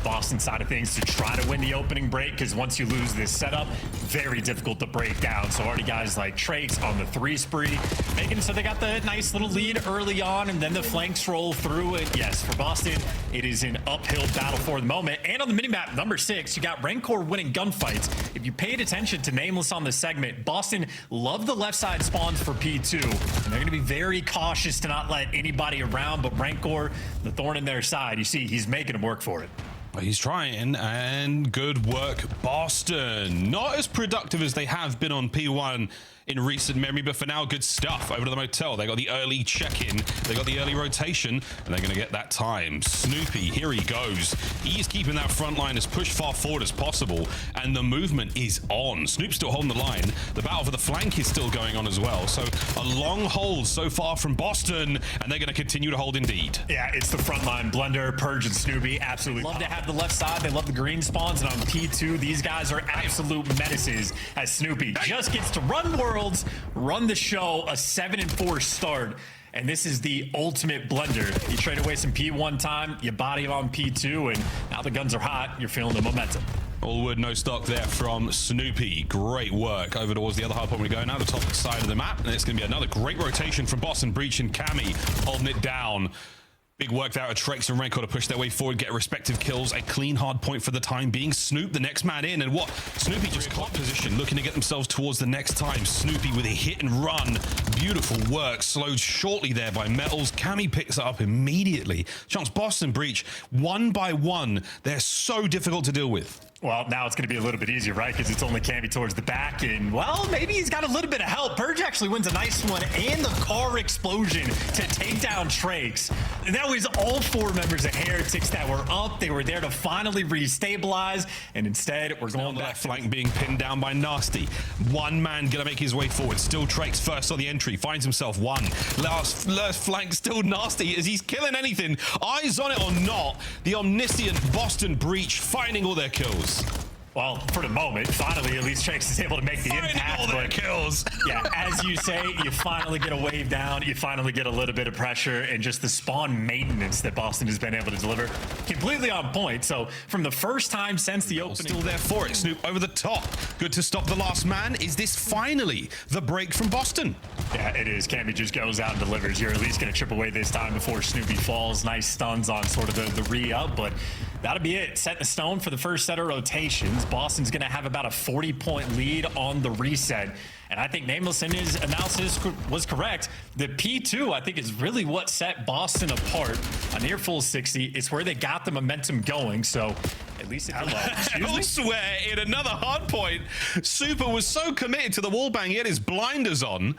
Boston side of things to try to win the opening break, because once you lose this setup, very difficult to break down. So already guys like Trakes on the 3 spree, making it so they got the nice little lead early on, and then the flanks roll through it. Yes, for Boston, it is an uphill battle for the moment. And on the minimap, number 6, you got Rancor winning gunfights. If you paid attention to Nameless on this segment, Boston love the left side spawns for P2, and they're going to be very cautious to not let anybody around, but Rancor, the thorn in their side, you see, he's making them work for it. He's trying, and good work, Boston. Not as productive as they have been on P1 in recent memory, but for now, good stuff. Over to the motel, they got the early check-in, they got the early rotation, and they're gonna get that time. Snoopy, here he goes. He's keeping that front line as pushed far forward as possible, and the movement is on. Snoop's still holding the line. The battle for the flank is still going on as well. So a long hold so far from Boston, and they're gonna continue to hold indeed. Yeah, it's the front line. Blender, Purge, and Snoopy absolutely love to have the left side. They love the green spawns, and on P2, these guys are absolute menaces as Snoopy just gets to run worlds, run the show, a 7-4 start. And this is the ultimate Blender. You trade away some P1 time, you body him on P2, and now the guns are hot. You're feeling the momentum. All wood, no stock there from Snoopy. Great work. Over towards the other hard point we go now, the top side of the map. And it's going to be another great rotation from Boston Breach and Cammy holding it down. Big work there at Trakes and Rancor to push their way forward, get respective kills. A clean hard point for the time being. Snoop, the next man in. And what? Snoopy just caught position, looking to get themselves towards the next time. Snoopy with a hit and run. Beautiful work. Slowed shortly there by Metals. Cammy picks it up immediately. Chance Boston Breach, one by one. They're so difficult to deal with. Well, now it's going to be a little bit easier, right? Because it's only Cammy towards the back, and, well, maybe he's got a little bit of help. Purge actually wins a nice one, and the car explosion to take down Trakes. And that was all 4 members of Heretics that were up. They were there to finally restabilize, and instead, we're going back. Flank being pinned down by Nasty. One man going to make his way forward. Still Trakes first on the entry. Finds himself one. Last flank still Nasty as he's killing anything. Eyes on it or not, the omniscient Boston Breach finding all their kills. Well, for the moment, finally, at least Trakes is able to make the impact. All their kills. Yeah, as you say, you finally get a wave down. You finally get a little bit of pressure, and just the spawn maintenance that Boston has been able to deliver, completely on point. So from the first time since the opening, still there for it. Snoop over the top. Good to stop the last man. Is this finally the break from Boston? Yeah, it is. Cammy just goes out and delivers. You're at least going to chip away this time before Snoopy falls. Nice stuns on sort of the re-up, but that'll be it. Set in stone for the first set of rotations. Boston's going to have about a 40-point lead on the reset. And I think Nameless in his analysis was correct. The P2, I think, is really what set Boston apart. A near full 60. It's where they got the momentum going. So at least elsewhere in another hard point, Super was so committed to the wallbang, he had his blinders on.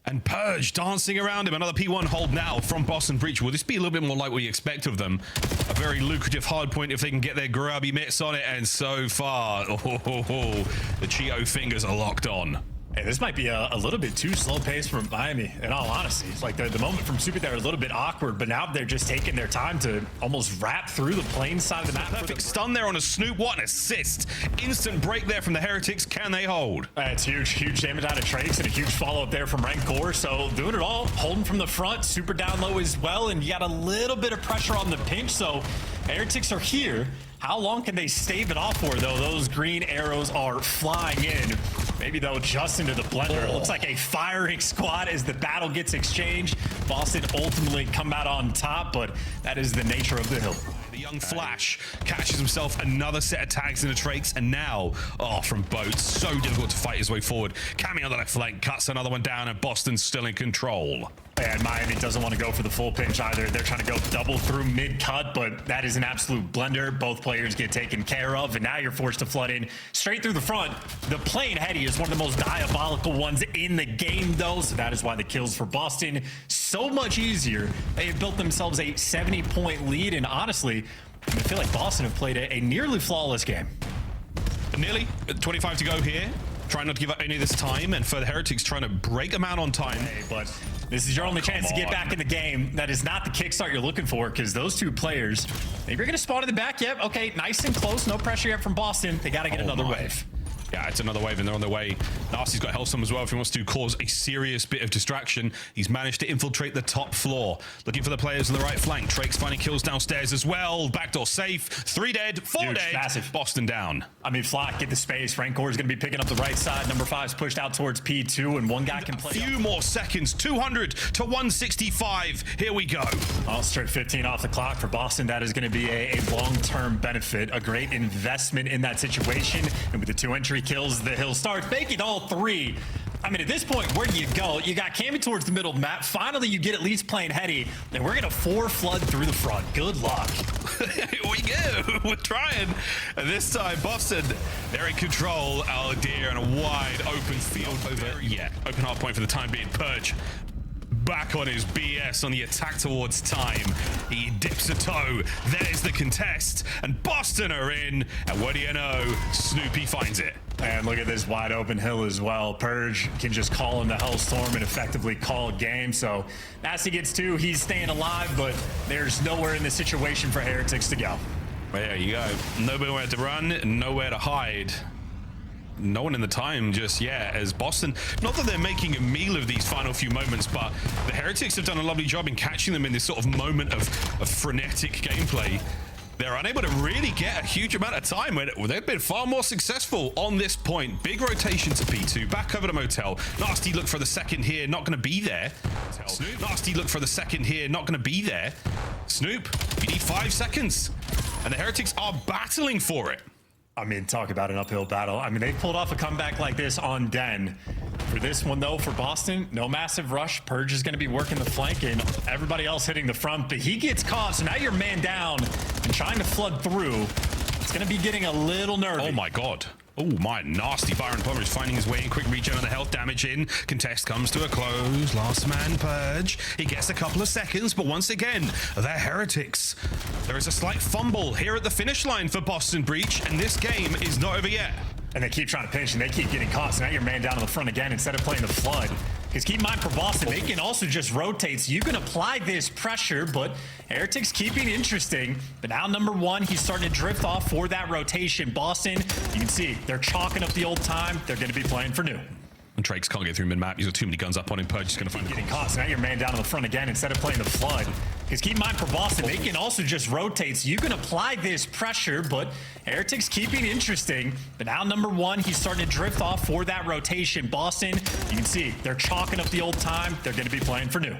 And Purge dancing around him. Another P1 hold now from Boston Breach. Will this be a little bit more like what you expect of them? A very lucrative hard point if they can get their grubby mitts on it. And so far, the Chio fingers are locked on. Hey, this might be a little bit too slow paced from Miami, in all honesty. It's like the moment from Super there a little bit awkward, but now they're just taking their time to almost wrap through the plane side of the map. Perfect stun there on a Snoop. What an assist. Instant break there from the Heretics. Can they hold? It's huge damage out of Trakes and a huge follow-up there from Rancor. So doing it all, holding from the front, Super down low as well, and you got a little bit of pressure on the pinch. So Heretics are here. How long can they stave it off for, though? Those green arrows are flying in. Maybe they'll adjust into the Blender. It looks like a firing squad as the battle gets exchanged. Boston ultimately come out on top, but that is the nature of the hill. The young Flash catches himself another set of tags in the Trakes, and now, from boats, so difficult to fight his way forward. Cammy on the left flank, cuts another one down, and Boston's still in control. And Miami doesn't want to go for the full pinch either. They're trying to go double through mid-cut, but that is an absolute blender. Both players get taken care of, and now you're forced to flood in straight through the front. The plane heady is one of the most diabolical ones in the game, though, so that is why the kills for Boston so much easier. They have built themselves a 70-point lead, and honestly, I feel like Boston have played a nearly flawless game. Nearly 25 to go here. Trying not to give up any of this time, and for the Heretics trying to break them out on time. Hey, but this is your only chance to get back in the game. That is not the kickstart you're looking for, because those two players, maybe you're going to spawn in the back. Yep, okay, nice and close. No pressure yet from Boston. They got to get another wave. Yeah, it's another wave and they're on their way. Nasty's got Hellstorm as well if he wants to cause a serious bit of distraction. He's managed to infiltrate the top floor. Looking for the players on the right flank. Drake's finding kills downstairs as well. Backdoor safe. 3 dead, 4 Huge, dead. massive. Boston down. I mean, Flock, get the space. Rancor is going to be picking up the right side. Number 5's pushed out towards P2, and one guy can play. Few more seconds. 200 to 165. Here we go. All straight 15 off the clock for Boston. That is going to be a long-term benefit, a great investment in that situation. And with the 2 entry kills, the hill starts making all 3. I mean, at this point, where do you go? You got Cammy towards the middle of the map. Finally, you get at least playing heady, and we're going to 4 flood through the front. Good luck. Here we go. We're trying. And this time, Boston, they're in control. Oh, dear. And a wide open field over. Yeah, open hard point for the time being. Purge back on his BS on the attack towards time. He dips a toe. There's the contest. And Boston are in. And what do you know? Snoopy finds it. And look at this wide open hill as well. Purge can just call in the Hellstorm and effectively call game. So Nasty gets 2. He's staying alive, but there's nowhere in the situation for Heretics to go. There you go. Nowhere to run, nowhere to hide. No one in the time just yet as Boston, not that they're making a meal of these final few moments, but the Heretics have done a lovely job in catching them in this sort of moment of frenetic gameplay. They're unable to really get a huge amount of time when they've been far more successful on this point. Big rotation to P2, back over to Motel. Nasty look for the second here, not going to be there. Snoop. Nasty look for the second here, not going to be there. Snoop, you need 5 seconds. And the Heretics are battling for it. I mean, talk about an uphill battle. I mean, they pulled off a comeback like this on Den. For this one, though, for Boston, no massive rush. Purge is going to be working the flank and everybody else hitting the front, but he gets caught. So now you're man down and trying to flood through. It's going to be getting a little nervy. Oh, my God. Oh, my nasty. Byron Plummer is finding his way in. Quick regen on the health damage in. Contest comes to a close. Last man Purge. He gets a couple of seconds, but once again, they're Heretics. There is a slight fumble here at the finish line for Boston Breach, and this game is not over yet. And they keep trying to pinch, and they keep getting caught. So now you're man down on the front again instead of playing the flood. Because keep in mind, for Boston, they can also just rotate. So you can apply this pressure, but Heretics keeping interesting. But now number 1, he's starting to drift off for that rotation. Boston, you can see, they're chalking up the old time. They're going to be playing for new. And Trakes can't get through mid-map. He's got too many guns up on him. Purge is going to find getting caught. So now you're man down on the front again instead of playing the flood. Because keep in mind, for Boston, they can also just rotate. So you can apply this pressure, but Heretics keeping interesting. But now number 1, he's starting to drift off for that rotation. Boston, you can see, they're chalking up the old time. They're going to be playing for new.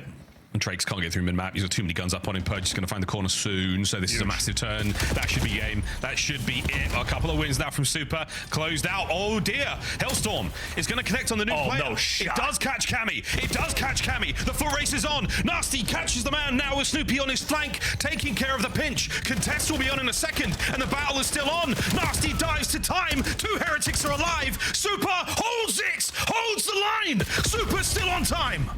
And Trakes can't get through mid-map. He's got too many guns up on him. Purge is going to find the corner soon. So this is a massive turn. That should be game. That should be it. A couple of wins now from Super. Closed out. Oh, dear. Hellstorm is going to connect on the new player. No shot. It does catch Cammy. It does catch Cammy. The foot race is on. Nasty catches the man now with Snoopy on his flank, taking care of the pinch. Contest will be on in a second, and the battle is still on. Nasty dives to time. 2 Heretics are alive. Super holds it. Holds the line. Super's still on time.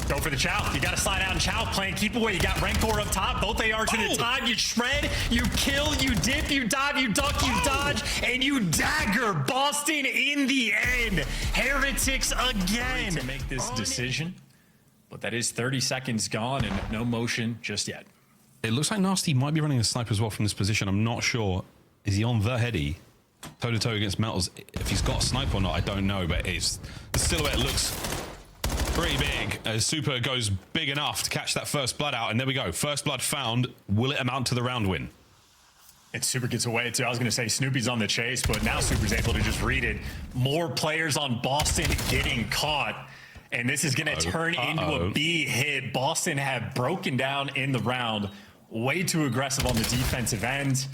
Go for the chow. You got to slide out and chow. Playing keep away. You got Rancor up top. Both ARs in the time. You shred, you kill, you dip, you dive, you duck, you dodge, and you dagger. Boston in the end. Heretics again. To make this decision, but that is 30 seconds gone and no motion just yet. It looks like Nasty might be running a sniper as well from this position. I'm not sure. Is he on the heady? Toe-to-toe against Metals. If he's got a sniper or not, I don't know, but the silhouette looks pretty big as Super goes big enough to catch that first blood out. And there we go. First blood found. Will it amount to the round win? And Super gets away too. I was going to say Snoopy's on the chase, but now Super's able to just read it. More players on Boston getting caught. And this is going to turn into a B hit. Boston have broken down in the round. Way too aggressive on the defensive end.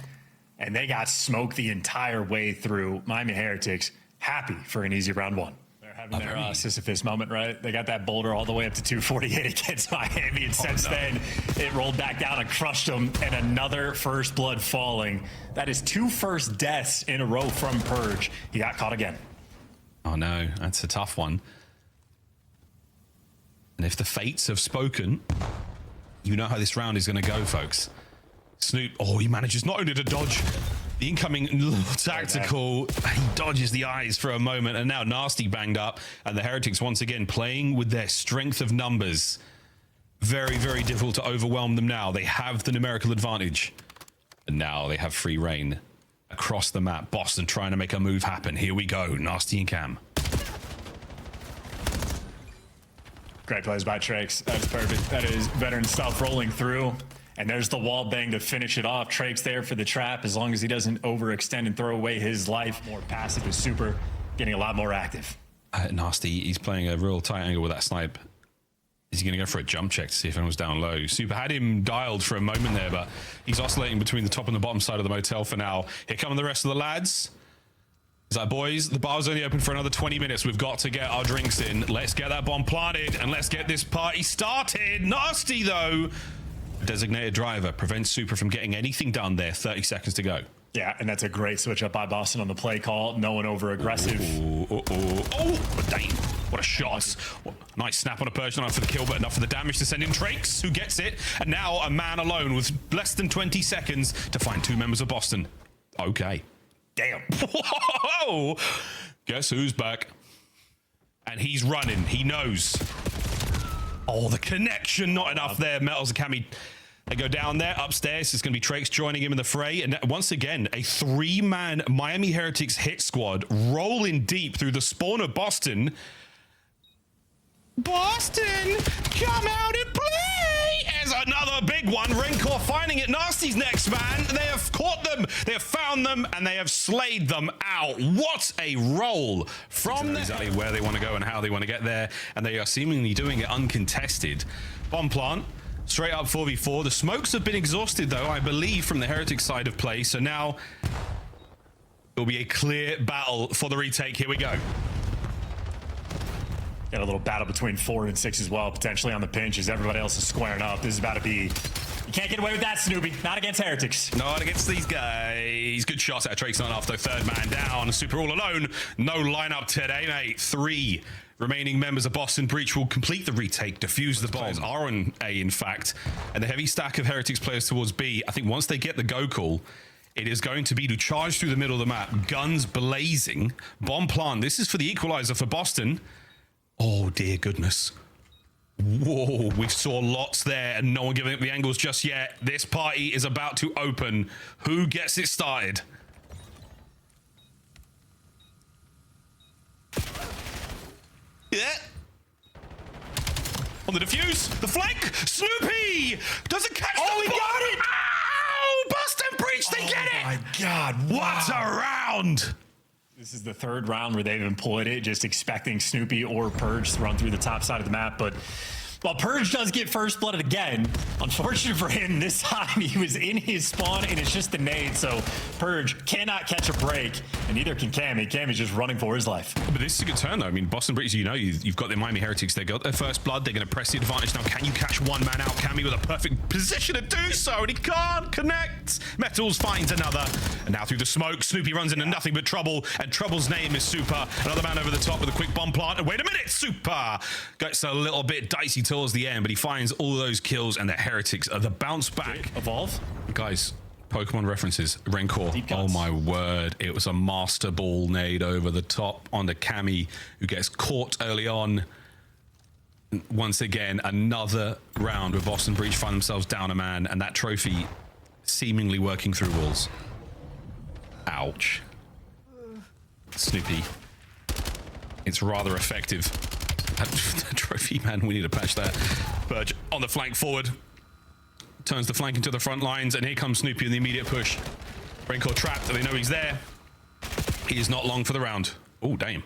And they got smoked the entire way through. Miami Heretics happy for an easy round 1. Having their Sisyphus moment, right? They got that boulder all the way up to 248 against Miami, and since then, it rolled back down and crushed them, and another first blood falling. That is 2 first deaths in a row from Purge. He got caught again. Oh no, that's a tough one. And if the fates have spoken, you know how this round is going to go, folks. Snoop, oh, he manages not only to dodge the incoming tactical, he dodges the eyes for a moment, and now Nasty banged up, and the Heretics once again playing with their strength of numbers. Very, very difficult to overwhelm them now. They have the numerical advantage, and now they have free reign across the map. Boston trying to make a move happen. Here we go. Nasty and Cam. Great plays by Trakes. That is perfect. That is veteran stuff rolling through. And there's the wall bang to finish it off. Trakes there for the trap as long as he doesn't overextend and throw away his life. More passive is super, getting a lot more active. Nasty, he's playing a real tight angle with that snipe. Is he going to go for a jump check to see if anyone's down low? Super had him dialed for a moment there, but he's oscillating between the top and the bottom side of the motel for now. Here come the rest of the lads. He's like, boys, the bar's only open for another 20 minutes. We've got to get our drinks in. Let's get that bomb planted and let's get this party started. Nasty, though. Designated driver prevents Super from getting anything done there. 30 seconds to go. Yeah, and that's a great switch up by Boston on the play call. No one over aggressive. Oh, damn. What a shot. Nice snap on a Persian for the kill, but enough for the damage to send in Trakes, who gets it. And now a man alone with less than 20 seconds to find two members of Boston. Okay. Damn. Whoa! Guess who's back? And he's running. He knows. Oh, the connection. Not enough there. Metals and Cammy. They go down there. Upstairs, it's going to be Trakes joining him in the fray. And once again, a three-man Miami Heretics hit squad rolling deep through the spawn of Boston. Boston, come out and play! There's another big one. Renkor finding it. Nasty's next man. They have caught them. They have found them, and they have slayed them out. What a roll from exactly where they want to go and how they want to get there. And they are seemingly doing it uncontested. Bomb plant. Straight up 4v4. The smokes have been exhausted, though, I believe, from the Heretics side of play. So now it will be a clear battle for the retake. Here we go. Got a little battle between 4 and 6 as well, potentially on the pinch as everybody else is squaring up. This is about to be... You can't get away with that, Snoopy. Not against Heretics. Not against these guys. Good shots at Trakes not after. Third man down. Super all alone. No lineup today, mate. 3 remaining members of Boston Breach will complete the retake, defuse the bombs. Are on A, in fact. And the heavy stack of Heretics players towards B. I think once they get the go call, it is going to be to charge through the middle of the map. Guns blazing. Bomb plant. This is for the equalizer for Boston. Oh, dear goodness. Whoa, we saw lots there and no one giving up the angles just yet. This party is about to open. Who gets it started? Yeah. On the defuse, the flank, Snoopy doesn't catch the he got it! Ow! Boston Breach, they get it! Oh my God, wow. What a round! This is the third round where they've employed it, just expecting Snoopy or Purge to run through the top side of the map. But while Purge does get first blooded again, unfortunate for him, this time he was in his spawn and it's just a nade. So Purge cannot catch a break, and neither can Cammy. Cammy's just running for his life. But this is a good turn, though. I mean, Boston Breach, you know, you've got the Miami Heretics. They got their first blood. They're going to press the advantage. Now, can you catch one man out? Cammy with a perfect position to do so, and he can't connect. Metals finds another. And now through the smoke, Snoopy runs into nothing but trouble, and Trouble's name is Super. Another man over the top with a quick bomb plant. And wait a minute, Super gets a little bit dicey towards the end, but he finds all those kills, and the Heretics are the bounce back. Evolve. Guys, Pokemon references. Renkor. Oh my word. It was a master ball nade over the top on the Cammy, who gets caught early on. Once again, another round where Boston Breach find themselves down a man, and that trophy seemingly working through walls. Ouch. Snoopy. It's rather effective. Trophy, man, we need to patch that. Purge on the flank forward. Turns the flank into the front lines, and here comes Snoopy in the immediate push. Renkor trapped, they know he's there. He is not long for the round. Oh, damn.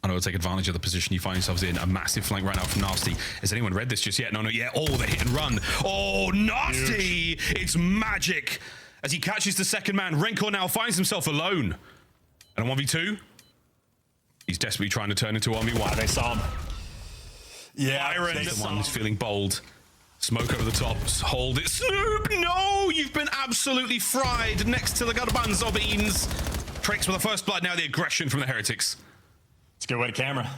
I know to take advantage of the position you find yourselves in. A massive flank right now from Nasty. Has anyone read this just yet? No, yeah. Oh, the hit and run. Oh, Nasty! Huge. It's magic. As he catches the second man, Renkor now finds himself alone. And a 1v2. He's desperately trying to turn into 1v1. They saw him. Yeah, Byron, the one who's feeling bold. Smoke over the top. Hold it. Snoop, no! You've been absolutely fried next to the garbanzo beans. Trakes with the first blood. Now the aggression from the Heretics. It's a good way to camera.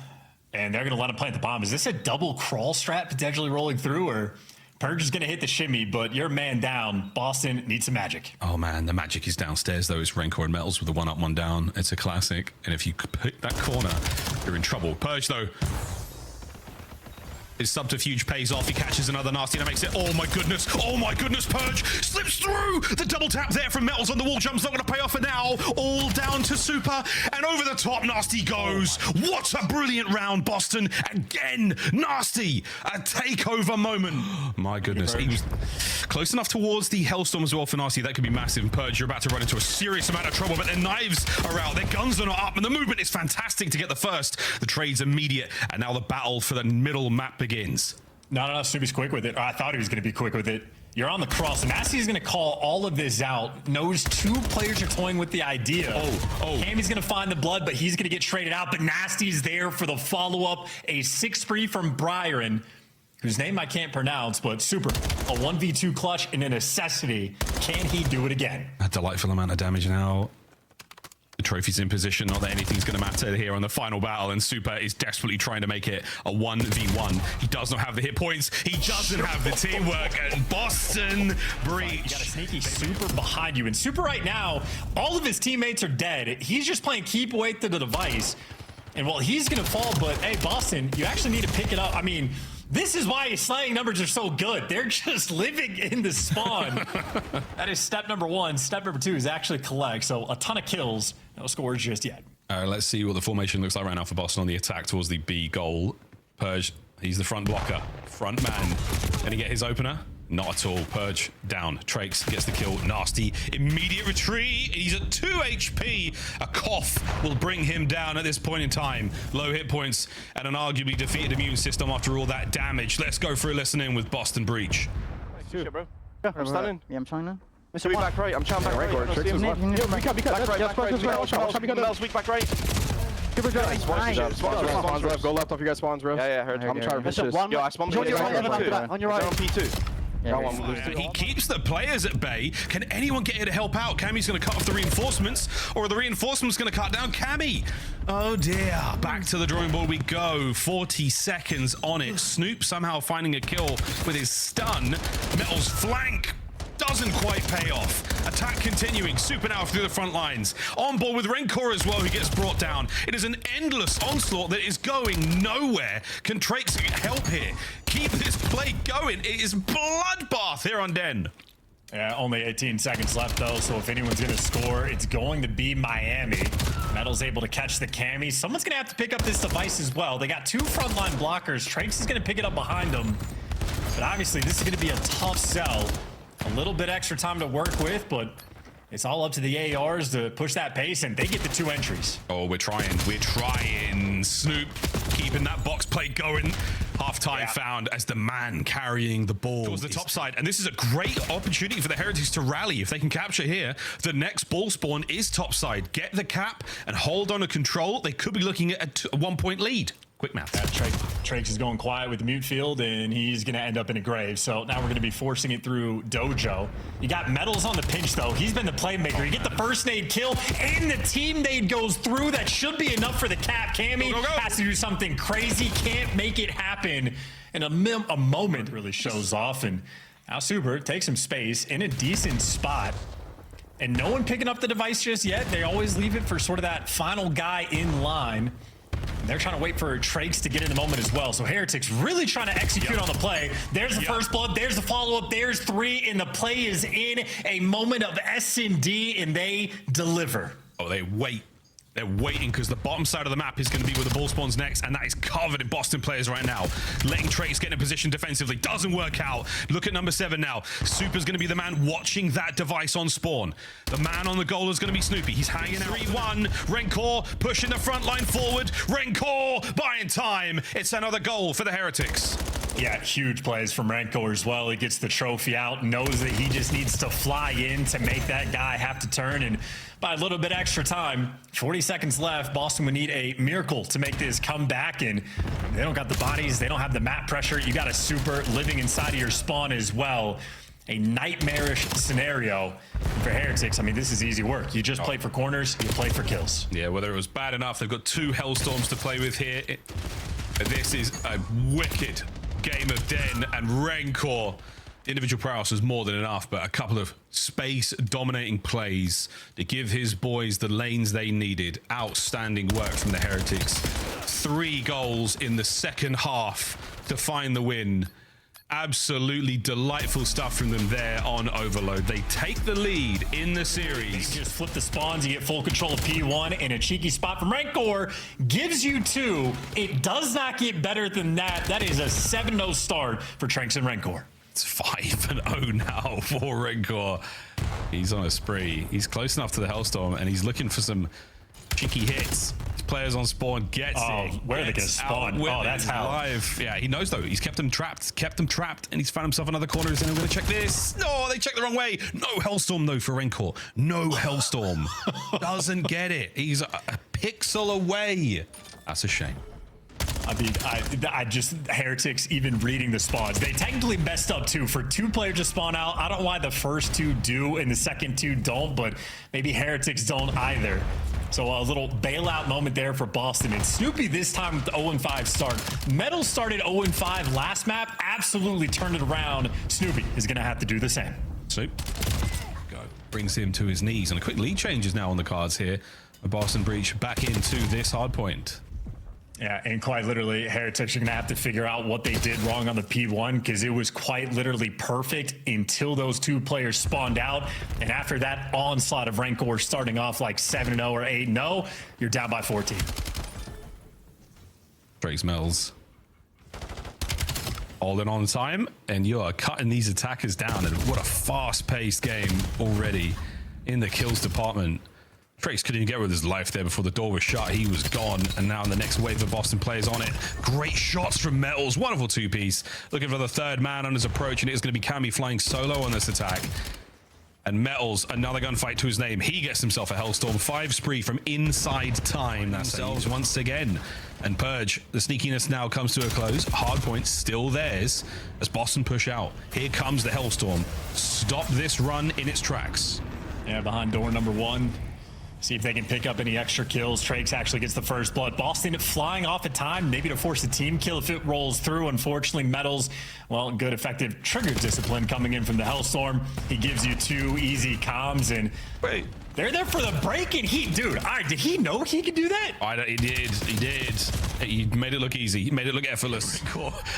And they're going to let him plant the bomb. Is this a double crawl strat potentially rolling through, or Purge is going to hit the shimmy, but you're man down. Boston needs some magic. Oh, man, the magic is downstairs, though. It's Renkor and Metals with the one up, one down. It's a classic. And if you pick that corner, you're in trouble. Purge, though. His subterfuge pays off. He catches another Nasty and that makes it. Oh, my goodness. Oh, my goodness. Purge slips through. through. The double tap there from Metals on the wall jump's not going to pay off for now. All down to Super, and over the top, Nasty goes. What a brilliant round, Boston. Again, Nasty, a takeover moment. My goodness, he was close enough towards the Hellstorm as well for Nasty. That could be massive. And Purge, you're about to run into a serious amount of trouble, but their knives are out, their guns are not up, and the movement is fantastic to get the first. The trade's immediate, and now the battle for the middle map begins. No, Snoopy's quick with it. I thought he was going to be quick with it. You're on the cross. Nasty's going to call all of this out. Knows two players are toying with the idea. Cammy's going to find the blood, but he's going to get traded out. But Nasty's there for the follow-up. A 6 spree from Byron, whose name I can't pronounce, but Super. A 1v2 clutch and a necessity. Can he do it again? A delightful amount of damage now. The trophy's in position, not that anything's going to matter here on the final battle, and Super is desperately trying to make it a 1v1. He does not have the hit points. He doesn't have the teamwork, and Boston breach. You got a sneaky Super behind you, and Super right now, all of his teammates are dead. He's just playing keep away to the device, and well, he's going to fall, but hey, Boston, you actually need to pick it up. I mean, this is why his slaying numbers are so good. They're just living in the spawn. That is step number 1. Step number 2 is actually collect. So a ton of kills. No scores just yet. Let's see what the formation looks like right now for Boston on the attack towards the B goal. Purge, he's the front blocker. Front man. Can he get his opener? Not at all. Purge down. Trakes gets the kill. Nasty. Immediate retreat. He's at 2 HP. A cough will bring him down at this point in time. Low hit points and an arguably defeated immune system after all that damage. Let's go for a listen in with Boston Breach. Shit, bro. Yeah, I'm standing. Yeah, I'm trying now. Mr. Weak back right. I'm chow back right. Back right. Mel's weak back right. Spawns left. Go left off you guys spawns, bro. Yeah, heard. I'm trying to Yo, I spawned on your right. on P2. He keeps the players at bay. Can anyone get here to help out? Cammy's going to cut off the reinforcements, or are the reinforcements going to cut down Cammy? Oh dear. Back to the drawing board we go. 40 seconds on it. Snoop somehow finding a kill with his stun. Metal's flank doesn't quite pay off. Attack continuing. Super now through the front lines. On board with Renkor as well, who gets brought down. It is an endless onslaught that is going nowhere. Can Trakes help here? Keep this play going. It is bloodbath here on Den. Yeah, only 18 seconds left though, so if anyone's going to score, it's going to be Miami. Metal's able to catch the Cammy. Someone's going to have to pick up this device as well. They got 2 frontline blockers. Trakes is going to pick it up behind them. But obviously, this is going to be a tough sell. A little bit extra time to work with, but it's all up to the ARs to push that pace, and they get the 2 entries. Oh, we're trying. Snoop keeping that box play going. Half-time found as the man carrying the ball towards the top side. And this is a great opportunity for the Heretics to rally. If they can capture here, the next ball spawn is top side. Get the cap and hold on to control. They could be looking at a 1-point lead. Quick math. Trakes is going quiet with the mute field, and he's going to end up in a grave. So now we're going to be forcing it through Dojo. You got Metals on the pinch, though. He's been the playmaker. You get the first nade kill, and the team nade goes through. That should be enough for the cap. Cammy has to do something crazy. Can't make it happen. And a moment really shows off, and now Super takes some space in a decent spot. And no one picking up the device just yet. They always leave it for sort of that final guy in line. And they're trying to wait for Trakes to get in the moment as well. So Heretics really trying to execute on the play. There's the first blood. There's the follow-up. There's 3. And the play is in. A moment of S&D, and they deliver. Oh, they wait. They're waiting because the bottom side of the map is going to be where the ball spawns next, and that is covered in Boston players right now. Letting Trakes get in a position defensively doesn't work out. Look at number 7 now. Super's going to be the man watching that device on spawn. The man on the goal is going to be Snoopy. He's hanging out. 3-1. Renkor pushing the front line forward. Renkor buying time. It's another goal for the Heretics. Yeah, huge plays from Renkor as well. He gets the trophy out, knows that he just needs to fly in to make that guy have to turn, and by a little bit extra time, 40 seconds left, Boston would need a miracle to make this comeback, and they don't got the bodies, they don't have the map pressure. You got a Super living inside of your spawn as well. A nightmarish scenario for Heretics. I mean, this is easy work. You just play for corners, you play for kills. Yeah, whether it was bad enough, they've got 2 Hellstorms to play with here. This is a wicked game of Den, and Renkor. Individual prowess was more than enough, but a couple of space-dominating plays to give his boys the lanes they needed. Outstanding work from the Heretics. 3 goals in the second half to find the win. Absolutely delightful stuff from them there on Overload. They take the lead in the series. Just flip the spawns, you get full control of P1, and a cheeky spot from Rokkr gives you 2. It does not get better than that. That is a 7-0 start for Tranks and Rokkr. It's 5-0 now for Rokkr. He's on a spree. He's close enough to the Hellstorm, and he's looking for some cheeky hits. His players on spawn, gets it. Where are they gonna spawn? Oh, that's how. Live. Yeah, he knows though. He's kept them trapped, and he's found himself another corner. And I'm gonna check this. No, they checked the wrong way. No Hellstorm though for Rokkr. No Hellstorm. Doesn't get it. He's a pixel away. That's a shame. I mean, I just, Heretics even reading the spawns. They technically messed up too. For 2 players to spawn out, I don't know why the first 2 do and the second 2 don't, but maybe Heretics don't either. So a little bailout moment there for Boston. And Snoopy this time with the 0-5 start. Metal started 0-5 last map, absolutely turned it around. Snoopy is going to have to do the same. Snoop brings him to his knees, and a quick lead change is now on the cards here. A Boston Breach back into this hard point. Yeah, and quite literally, Heretics are going to have to figure out what they did wrong on the P1 because it was quite literally perfect until those 2 players spawned out. And after that onslaught of Rokkr starting off like 7-0 or 8-0, you're down by 14. Drake's Mills all in on time, and you are cutting these attackers down. And what a fast-paced game already in the kills department. Trace couldn't even get with his life there before the door was shut. He was gone, and now in the next wave of Boston players on it. Great shots from Metals. Wonderful 2-piece. Looking for the 3rd man on his approach, and it is going to be Cammy flying solo on this attack. And Metals, another gunfight to his name. He gets himself a Hellstorm. 5 spree from inside time. That's themselves once again. And Purge, the sneakiness now comes to a close. Hardpoint still theirs as Boston push out. Here comes the Hellstorm. Stop this run in its tracks. Yeah, behind door number 1. See if they can pick up any extra kills. Trakes actually gets the first blood. Boston flying off at time, maybe to force a team kill if it rolls through. Unfortunately, Metals, well, good effective trigger discipline coming in from the Hellstorm. He gives you 2 easy comms, and wait, they're there for the break, and dude, all right, did he know he could do that? He did. He made it look easy. He made it look effortless.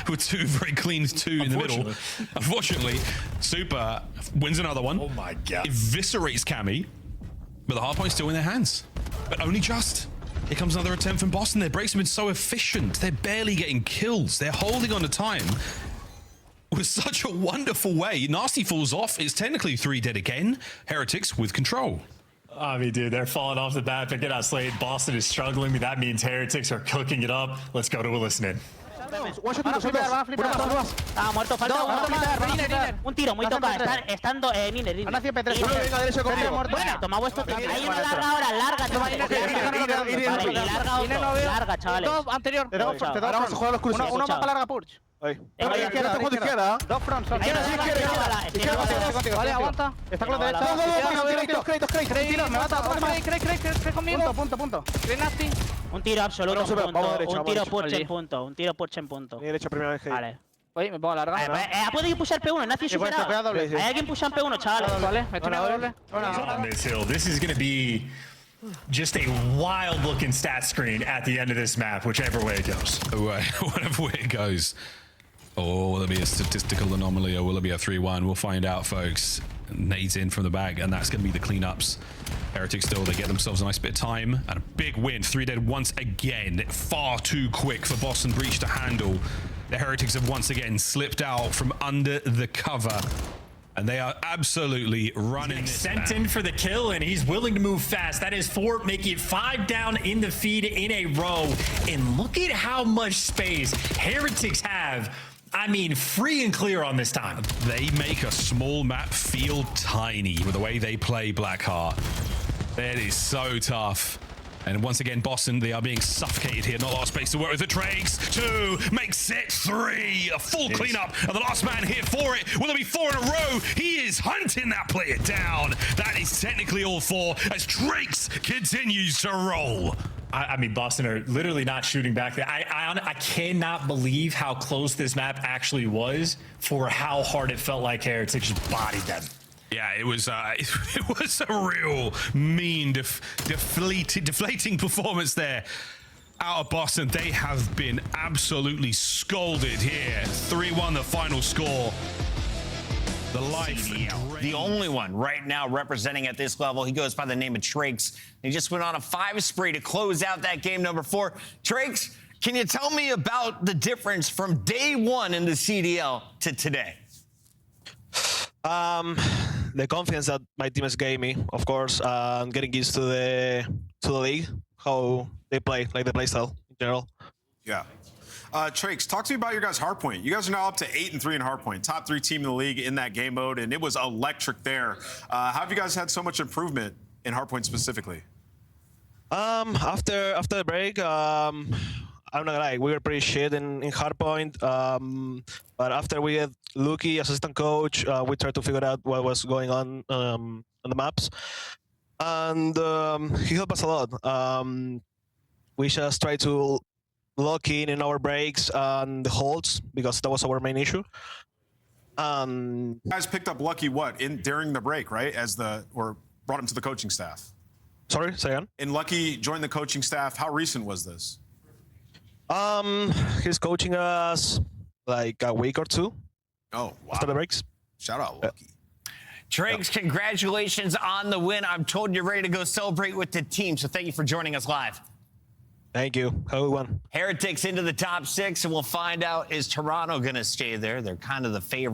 With 2 very clean 2 in the middle. Unfortunately, Super wins another one. Oh my God. Eviscerates Cammy. But the hardpoint's still in their hands. But only just. Here comes another attempt from Boston. Their breaks have been so efficient. They're barely getting kills. They're holding on to time with such a wonderful way. Nasty falls off. It's technically 3 dead again. Heretics with control. I mean, dude, they're falling off the bat. They're getting out slayed. Boston is struggling. That means Heretics are cooking it up. Let's go to a listen-in. Van a flipar. Muerto, falta uno. Un tiro, muy toca. Estando Niner. Van hacia P3. Bueno, toma vuestro tiempo. Hay una larga ahora, larga. Larga, chavales. Anterior. Te damos jugar los cruces. Uno más para larga Purge. Izquierda. 2 fronts. Vale, aguanta. Está con la derecha. Créditos. Me mata. Cree conmigo. Punto. Nasty. Un tiro absoluto en punto. Un tiro Purge en punto. Un tiro Purge en punto. Derecha primera vez que vale. Oye, me pongo larga. ¿Puede ir pushar P1? Nazi superado. Hay alguien pushar P1, chavales. Vale, me toma doble. On this hill, this is going to be just a wild looking stat screen at the end of this map, whichever way it goes. Whatever way it goes. Or will it be a statistical anomaly, or will it be a 3-1? We'll find out, folks. Nades in from the back, and that's going to be the cleanups. Heretics still, they get themselves a nice bit of time, and a big win. 3 dead once again. Far too quick for Boston Breach to handle. The Heretics have once again slipped out from under the cover, and they are absolutely running this sent in for the kill, and he's willing to move fast. That is 4, making it 5 down in the feed in a row. And look at how much space Heretics have. I mean, free and clear on this time. They make a small map feel tiny with the way they play Blackheart. That is so tough. And once again, Boston, they are being suffocated here. Not a lot of space to work with. The Trakes, 2 makes it 3. A full cleanup, and the last man here for it. Will it be 4 in a row? He is hunting that player down. That is technically all 4 as Trakes continues to roll. I mean, Boston are literally not shooting back there. I cannot believe how close this map actually was for how hard it felt like Heretics just bodied them. Yeah, it was a real mean, deflating performance there. out of Boston. They have been absolutely scolded here. 3-1 the final score. The life. The only one right now representing at this level. He goes by the name of Trakes. He just went on a 5 spree to close out that game number 4. Trakes, can you tell me about the difference from day 1 in the CDL to today? The confidence that my teammates gave me, of course, getting used to the league, how they play, like the play style in general. Yeah. Trakes, talk to me about your guys' hardpoint. You guys are now up to 8-3 in hardpoint, top 3 team in the league in that game mode, and it was electric there. How have you guys had so much improvement in hardpoint specifically? After the break, I'm not gonna lie, we were pretty shit in hardpoint. But after we had Luki, assistant coach, we tried to figure out what was going on the maps, and he helped us a lot. We just tried to lock in our breaks and the holds because that was our main issue. You guys picked up Lucky during the break, right? Or brought him to the coaching staff. Sorry, say again. And Lucky joined the coaching staff. How recent was this? He's coaching us like a week or 2. Oh, wow. After the breaks. Shout out Lucky. Trakes, congratulations on the win. I'm told you're ready to go celebrate with the team, so thank you for joining us live. Thank you. Have a good one. Heretics into the top 6, and we'll find out, is Toronto going to stay there? They're kind of the favorite.